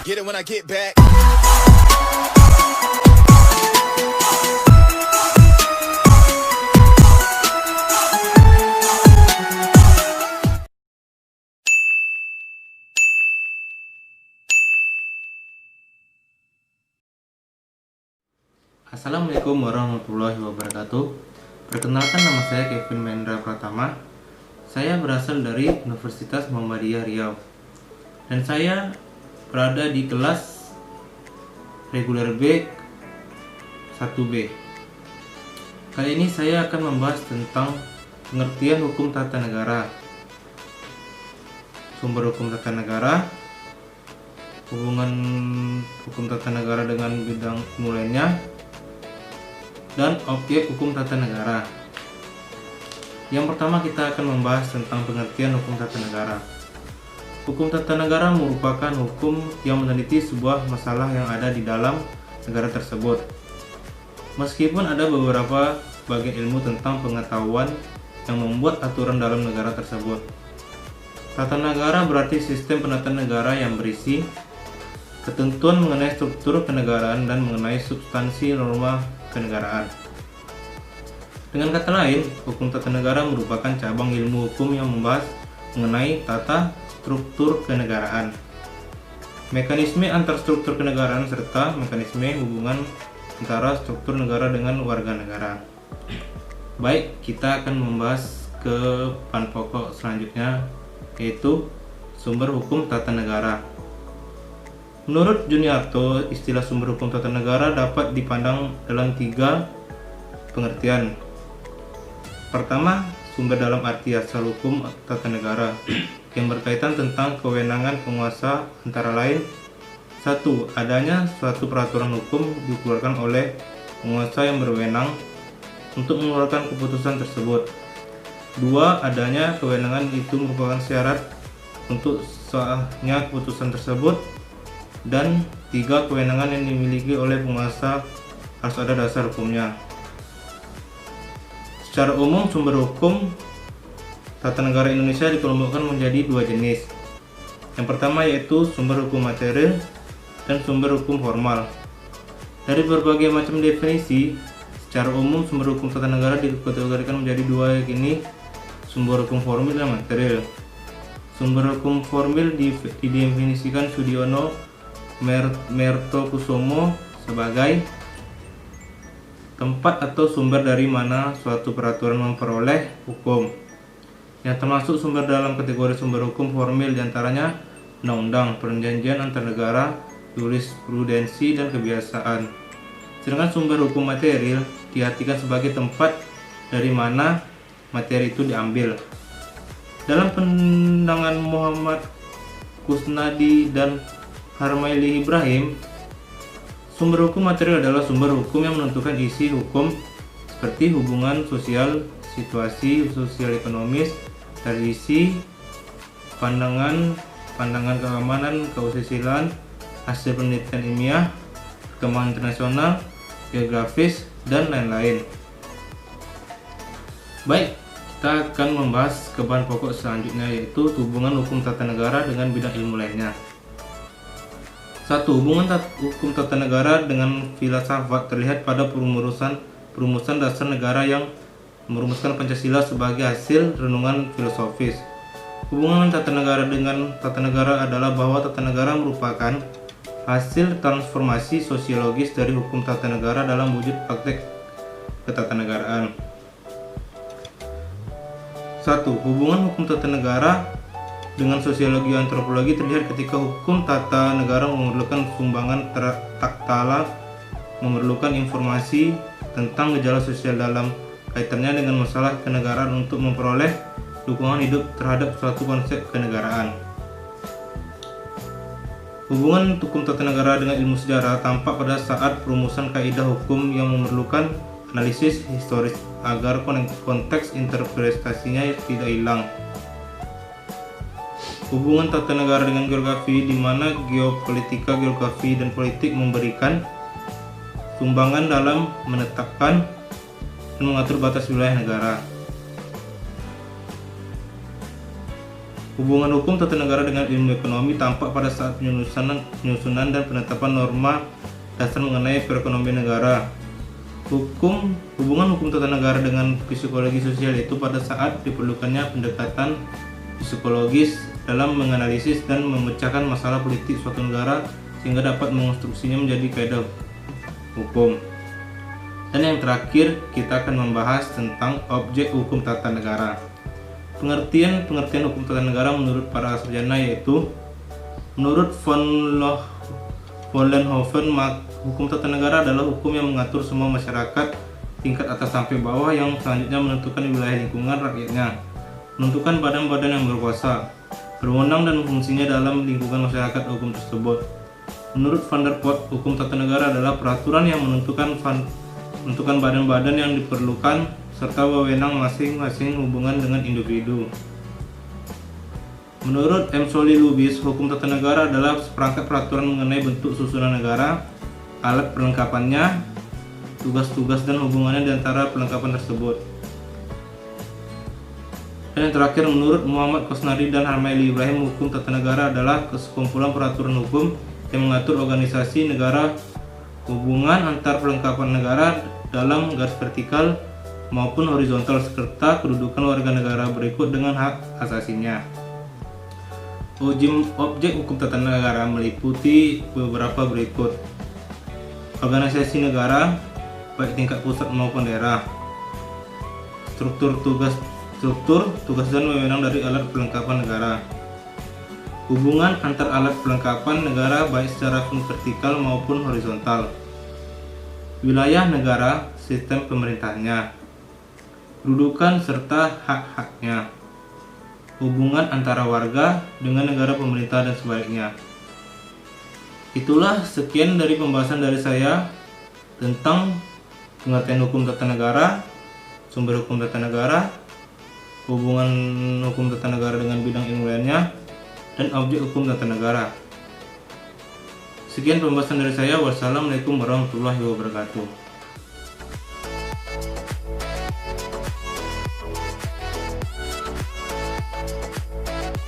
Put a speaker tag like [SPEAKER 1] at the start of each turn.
[SPEAKER 1] Get it when I get back.
[SPEAKER 2] Assalamualaikum warahmatullahi wabarakatuh. Perkenalkan, nama saya Kevin Mendra Pratama. Saya berasal dari Universitas Muhammadiyah Riau. Dan saya berada di kelas reguler B 1B. Kali ini saya akan membahas tentang pengertian hukum tata negara, sumber hukum tata negara, hubungan hukum tata negara dengan bidang mulainya, dan objek hukum tata negara. Yang pertama, kita akan membahas tentang pengertian hukum tata negara. Hukum tata negara merupakan hukum yang meneliti sebuah masalah yang ada di dalam negara tersebut. Meskipun ada beberapa bagian ilmu tentang pengetahuan yang membuat aturan dalam negara tersebut. Tata negara berarti sistem penata negara yang berisi ketentuan mengenai struktur kenegaraan dan mengenai substansi norma kenegaraan. Dengan kata lain, hukum tata negara merupakan cabang ilmu hukum yang membahas mengenai tata struktur kenegaraan, mekanisme antar struktur kenegaraan, serta mekanisme hubungan antara struktur negara dengan warga negara. Baik, kita akan membahas ke bahan pokok selanjutnya, yaitu sumber hukum tata negara. Menurut Juniarto, istilah sumber hukum tata negara dapat dipandang dalam 3 pengertian. Pertama, sumber dalam arti asal hukum tata negara yang berkaitan tentang kewenangan penguasa, antara lain: 1. Adanya suatu peraturan hukum dikeluarkan oleh penguasa yang berwenang untuk mengeluarkan keputusan tersebut. 2. Adanya kewenangan itu merupakan syarat untuk sahnya keputusan tersebut. Dan 3. Kewenangan yang dimiliki oleh penguasa harus ada dasar hukumnya. Secara umum, sumber hukum tata negara Indonesia dikelompokkan menjadi 2 jenis. Yang pertama yaitu sumber hukum material dan sumber hukum formal. Dari berbagai macam definisi, secara umum sumber hukum tata negara dikategorikan menjadi 2 ini: sumber hukum formil dan material. Sumber hukum formil didefinisikan Sudiono Mertokusumo sebagai tempat atau sumber dari mana suatu peraturan memperoleh hukum, yang termasuk sumber dalam kategori sumber hukum formil diantaranya undang-undang, perjanjian antar negara, jurisprudensi, dan kebiasaan. Sedangkan sumber hukum material diartikan sebagai tempat dari mana materi itu diambil. Dalam pandangan Muhammad Kusnadi dan Harmaili Ibrahim, sumber hukum material adalah sumber hukum yang menentukan isi hukum seperti hubungan sosial, situasi sosial ekonomis, tradisi, pandangan keamanan, kesusilaan, hasil penelitian ilmiah, perkembangan internasional, geografis, dan lain-lain. Baik, kita akan membahas ke bahan pokok selanjutnya, yaitu hubungan hukum tata negara dengan bidang ilmu lainnya. 1. Hubungan hukum tata negara dengan filsafat terlihat pada perumusan dasar negara yang merumuskan Pancasila sebagai hasil renungan filosofis. Hubungan tata negara dengan tata negara adalah bahwa tata negara merupakan hasil transformasi sosiologis dari hukum tata negara dalam wujud praktek ketatanegaraan. 1. Hubungan hukum tata negara dengan sosiologi antropologi terlihat ketika hukum tata negara memerlukan sumbangan taktala, memerlukan informasi tentang gejala sosial dalam kaitannya dengan masalah kenegaraan untuk memperoleh dukungan hidup terhadap suatu konsep kenegaraan. Hubungan hukum tata negara dengan ilmu sejarah tampak pada saat perumusan kaidah hukum yang memerlukan analisis historis agar konteks interpretasinya tidak hilang. Hubungan tata negara dengan geografi, di mana geopolitika, geografi, dan politik memberikan sumbangan dalam menetapkan dan mengatur batas wilayah negara. Hubungan hukum tata negara dengan ilmu ekonomi tampak pada saat penyusunan dan penetapan norma dasar mengenai perekonomian negara. Hubungan hukum tata negara dengan psikologi sosial itu pada saat diperlukannya pendekatan psikologis dalam menganalisis dan memecahkan masalah politik suatu negara sehingga dapat mengonstruksinya menjadi kaidah hukum. Dan yang terakhir, kita akan membahas tentang objek hukum tata negara. Pengertian hukum tata negara menurut para sarjana yaitu, menurut von Vollenhoven, hukum tata negara adalah hukum yang mengatur semua masyarakat tingkat atas sampai bawah yang selanjutnya menentukan wilayah lingkungan rakyatnya, menentukan badan-badan yang berkuasa, berwenang dan fungsinya dalam lingkungan masyarakat hukum tersebut. Menurut Van der Pot, hukum tata negara adalah peraturan yang menentukan badan-badan yang diperlukan serta wewenang masing-masing hubungan dengan individu. Menurut M. Solly Lubis, hukum tata negara adalah seperangkat peraturan mengenai bentuk susunan negara, alat perlengkapannya, tugas-tugas dan hubungannya di antara perlengkapan tersebut. Dan yang terakhir, menurut Muhammad Kosnari dan Harmaili Ibrahim, hukum tata negara adalah kesekumpulan peraturan hukum yang mengatur organisasi negara, hubungan antar perlengkapan negara dalam garis vertikal maupun horizontal serta kedudukan warga negara berikut dengan hak asasinya. Objek hukum tata negara meliputi beberapa berikut: organisasi negara baik tingkat pusat maupun daerah, struktur, tugas dan wewenang dari alat perlengkapan negara, hubungan antar alat perlengkapan negara baik secara vertikal maupun horizontal, wilayah negara, sistem pemerintahnya, kedudukan serta hak-haknya, hubungan antara warga dengan negara pemerintah dan sebaliknya. Itulah sekian dari pembahasan dari saya tentang pengertian hukum tata negara, sumber hukum tata negara, hubungan hukum tata negara dengan bidang ilmu lainnya, dan objek hukum tata negara. Sekian pembahasan dari saya. Wassalamualaikum warahmatullahi wabarakatuh.